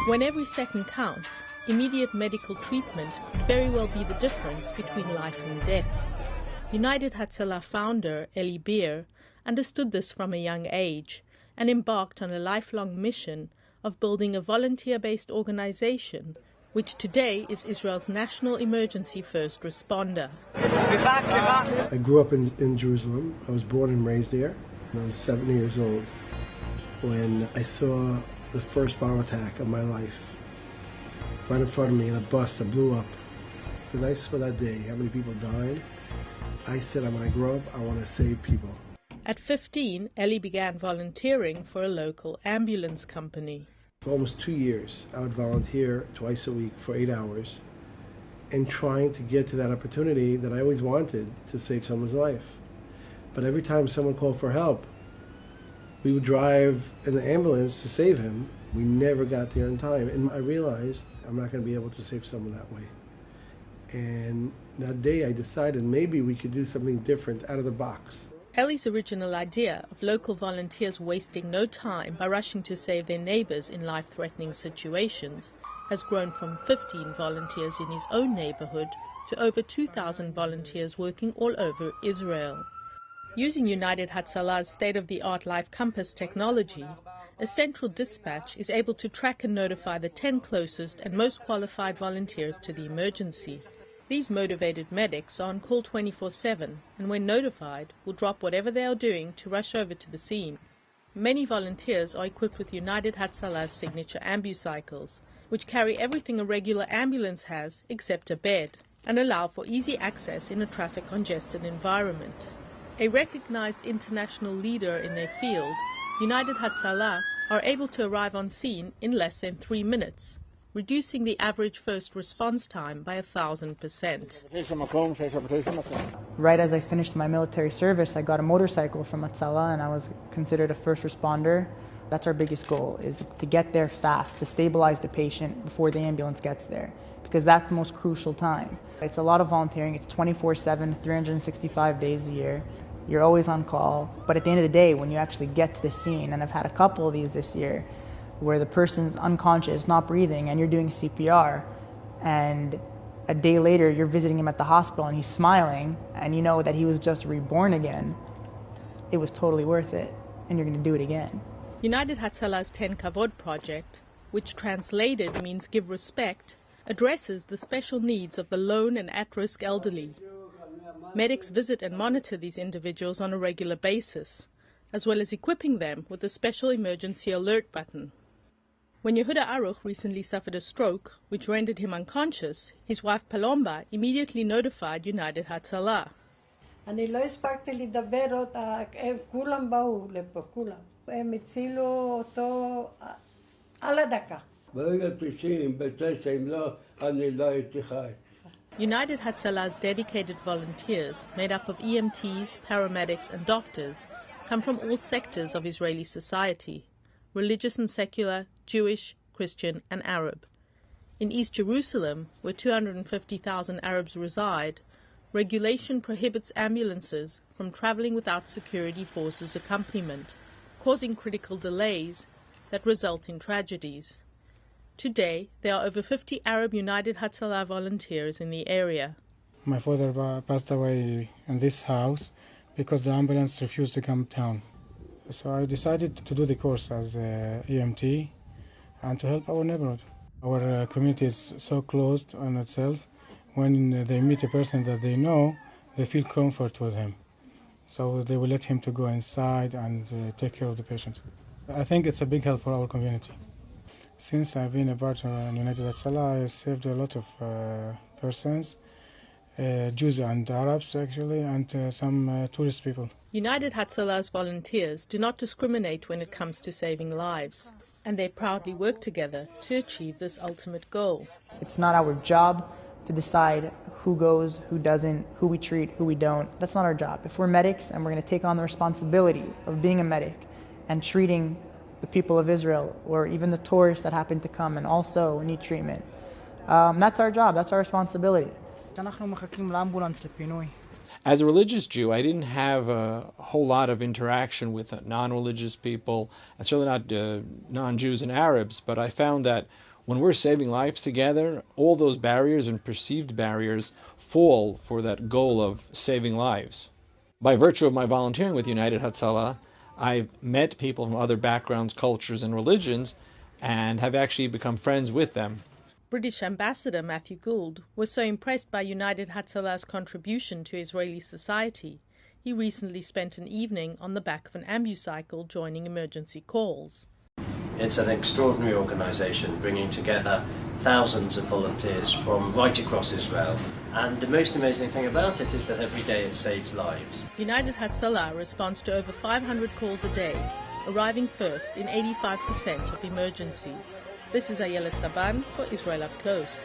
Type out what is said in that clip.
When every second counts, immediate medical treatment could very well be the difference between life and death. United Hatzalá founder Eli Beer understood this from a young age and embarked on a lifelong mission of building a volunteer-based organization, which today is Israel's national emergency first responder. I grew up in Jerusalem. I was born and raised there. I was 7 years old when I saw the first bomb attack of my life right in front of me in a bus that blew up. Because I saw that day how many people died. I said, when I grow up, I want to save people. At 15, Eli began volunteering for a local ambulance company. For almost 2 years, I would volunteer twice a week for 8 hours and trying to get to that opportunity that I always wanted to save someone's life. But every time someone called for help, we would drive in the ambulance to save him. We never got there in time. And I realized I'm not going to be able to save someone that way. And that day I decided maybe we could do something different out of the box. Eli's original idea of local volunteers wasting no time by rushing to save their neighbors in life-threatening situations has grown from 15 volunteers in his own neighborhood to over 2,000 volunteers working all over Israel. Using United Hatzalá's state-of-the-art Life Compass technology, a central dispatch is able to track and notify the 10 closest and most qualified volunteers to the emergency. These motivated medics are on call 24/7 and when notified will drop whatever they are doing to rush over to the scene. Many volunteers are equipped with United Hatzalá's signature ambucycles, which carry everything a regular ambulance has except a bed and allow for easy access in a traffic congested environment. A recognized international leader in their field, United Hatzalá are able to arrive on scene in less than 3 minutes, reducing the average first response time by 1,000%. Right as I finished my military service, I got a motorcycle from Hatzalá and I was considered a first responder. That's our biggest goal, is to get there fast, to stabilize the patient before the ambulance gets there, because that's the most crucial time. It's a lot of volunteering. It's 24/7, 365 days a year. You're always on call. But at the end of the day, when you actually get to the scene, and I've had a couple of these this year, where the person's unconscious, not breathing, and you're doing CPR, and a day later you're visiting him at the hospital and he's smiling, and you know that he was just reborn again, it was totally worth it, and you're going to do it again. United Hatzalá's 10 Kavod project, which translated means give respect, addresses the special needs of the lone and at-risk elderly. Medics visit and monitor these individuals on a regular basis, as well as equipping them with a special emergency alert button. When Yehuda Aruch recently suffered a stroke, which rendered him unconscious, his wife Palomba immediately notified United Hatzalá. אני לא הספקתי לדבר אותה, כולם באו לפה, כולם. הם הצילו אותו על הדקה. United Hatzalá's dedicated volunteers, made up of EMTs, paramedics and doctors, come from all sectors of Israeli society, religious and secular, Jewish, Christian and Arab. In East Jerusalem, where 250,000 Arabs reside, regulation prohibits ambulances from traveling without security forces accompaniment, causing critical delays that result in tragedies. Today, there are over 50 Arab United Hatzalá volunteers in the area. My father passed away in this house because the ambulance refused to come down. So I decided to do the course as EMT and to help our neighborhood. Our community is so closed on itself. When they meet a person that they know, they feel comfort with him. So they will let him to go inside and take care of the patient. I think it's a big help for our community. Since I've been a part of United Hatzalá, I saved a lot of persons, Jews and Arabs actually, and some tourist people. United Hatzalá's volunteers do not discriminate when it comes to saving lives, and they proudly work together to achieve this ultimate goal. It's not our job to decide who goes, who doesn't, who we treat, who we don't. That's not our job. If we're medics and we're going to take on the responsibility of being a medic and treating the people of Israel, or even the tourists that happen to come and also need treatment, that's our job, that's our responsibility. As a religious Jew, I didn't have a whole lot of interaction with non-religious people, and certainly not non-Jews and Arabs, but I found that When we're saving lives together, all those barriers and perceived barriers fall for that goal of saving lives. By virtue of my volunteering with United Hatzalá, I've met people from other backgrounds, cultures, and religions, and have actually become friends with them. British Ambassador Matthew Gould was so impressed by United Hatzalá's contribution to Israeli society, he recently spent an evening on the back of an ambucycle joining emergency calls. It's an extraordinary organisation bringing together thousands of volunteers from right across Israel. And the most amazing thing about it is that every day it saves lives. United Hatzalá responds to over 500 calls a day, arriving first in 85% of emergencies. This is Ayelet Saban for Israel Up Close.